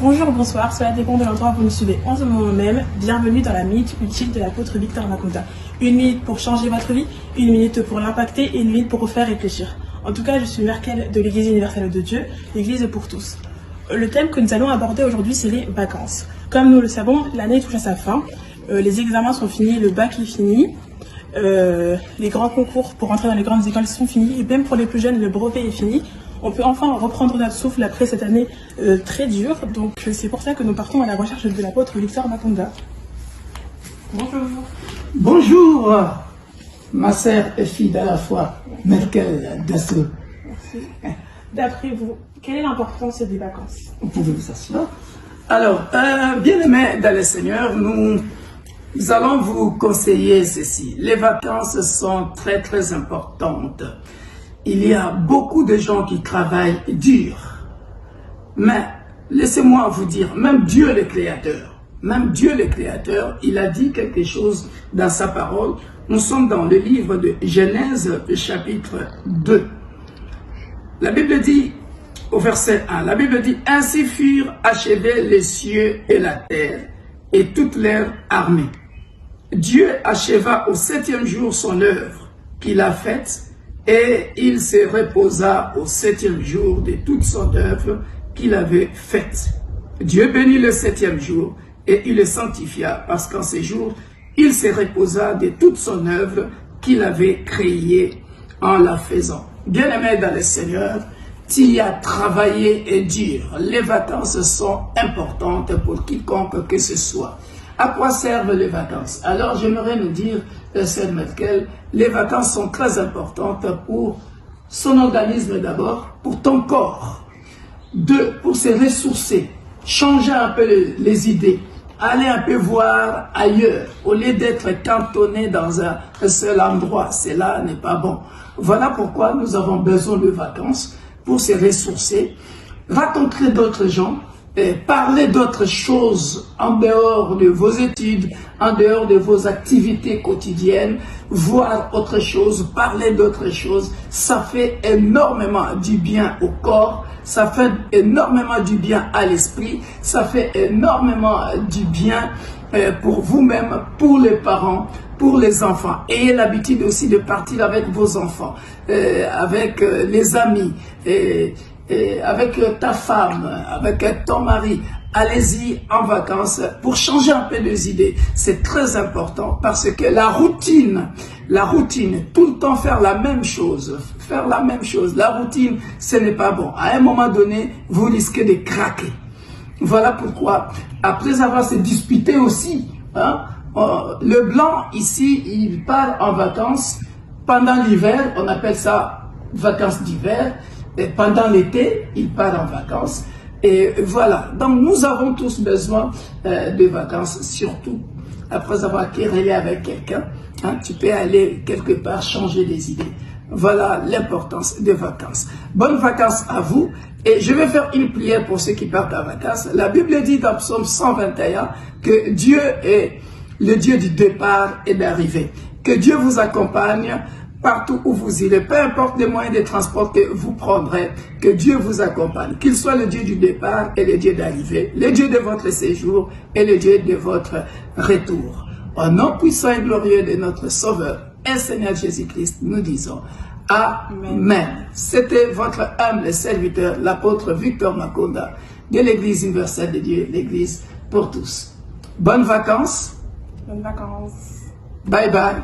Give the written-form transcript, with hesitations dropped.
Bonjour, bonsoir, cela dépend de l'endroit où vous me suivez en ce moment même. Bienvenue dans la minute utile de l'apôtre Victor Makonda. Une minute pour changer votre vie, une minute pour l'impacter et une minute pour vous faire réfléchir. En tout cas, je suis Merkel de l'Église universelle de Dieu, l'Église pour tous. Le thème que nous allons aborder aujourd'hui, c'est les vacances. Comme nous le savons, l'année touche à sa fin. Les examens sont finis, le bac est fini. Les grands concours pour entrer dans les grandes écoles sont finis. Et même pour les plus jeunes, le brevet est fini. On peut enfin reprendre notre souffle après cette année très dure. Donc c'est pour ça que nous partons à la recherche de l'apôtre Victor Makonda. Bonjour. Bonjour, ma sœur et fille à la fois, Merkel Dasso. Merci. D'après vous, quelle est l'importance des vacances? Vous pouvez vous asseoir. Alors, bien-aimés dans le Seigneur, nous allons vous conseiller ceci. Les vacances sont très très importantes. Il y a beaucoup de gens qui travaillent dur. Mais, laissez-moi vous dire, même Dieu le Créateur, il a dit quelque chose dans sa parole. Nous sommes dans le livre de Genèse, chapitre 2. La Bible dit, au verset 1, la Bible dit, « Ainsi furent achevés les cieux et la terre, et toute leur armée. Dieu acheva au 7e jour son œuvre qu'il a faite, et il se reposa au 7e jour de toute son œuvre qu'il avait faite. Dieu bénit le 7e jour, et il le sanctifia, parce qu'en ce jour, il se reposa de toute son œuvre qu'il avait créée en la faisant. » Bien-aimés dans le Seigneur, tu as travaillé et dur. Les vacances sont importantes pour quiconque que ce soit. À quoi servent les vacances? Alors j'aimerais nous dire, Sœur Merkel, les vacances sont très importantes pour son organisme d'abord, pour ton corps. Deux, pour se ressourcer, changer un peu les idées, aller un peu voir ailleurs, au lieu d'être cantonné dans un seul endroit. Cela n'est pas bon. Voilà pourquoi nous avons besoin de vacances, pour se ressourcer, rencontrer d'autres gens, parler d'autres choses en dehors de vos études, en dehors de vos activités quotidiennes, voir autre chose, parler d'autres choses. Ça fait énormément du bien au corps, ça fait énormément du bien à l'esprit, ça fait énormément du bien pour vous-même, pour les parents, pour les enfants. Ayez l'habitude aussi de partir avec vos enfants, avec les amis, avec ta femme, avec ton mari. Allez-y en vacances pour changer un peu les idées. C'est très important parce que la routine, tout le temps faire la même chose, la routine, ce n'est pas bon. À un moment donné, vous risquez de craquer. Voilà pourquoi, après avoir se disputé aussi, le blanc ici, il part en vacances pendant l'hiver, on appelle ça vacances d'hiver, et pendant l'été, il part en vacances. Et voilà, donc nous avons tous besoin de vacances, surtout après avoir querellé avec quelqu'un. Tu peux aller quelque part changer des idées. Voilà l'importance des vacances. Bonnes vacances à vous. Et je vais faire une prière pour ceux qui partent en vacances. La Bible dit dans Psaume 121 que Dieu est le Dieu du départ et d'arrivée. Que Dieu vous accompagne partout où vous irez, peu importe les moyens de transport que vous prendrez, que Dieu vous accompagne, qu'il soit le Dieu du départ et le Dieu d'arrivée, le Dieu de votre séjour et le Dieu de votre retour. Au nom puissant et glorieux de notre Sauveur et Seigneur Jésus-Christ, nous disons Amen. C'était votre humble serviteur, l'apôtre Victor Makonda, de l'Église universelle de Dieu, l'Église pour tous. Bonnes vacances. Bonnes vacances. Bye bye.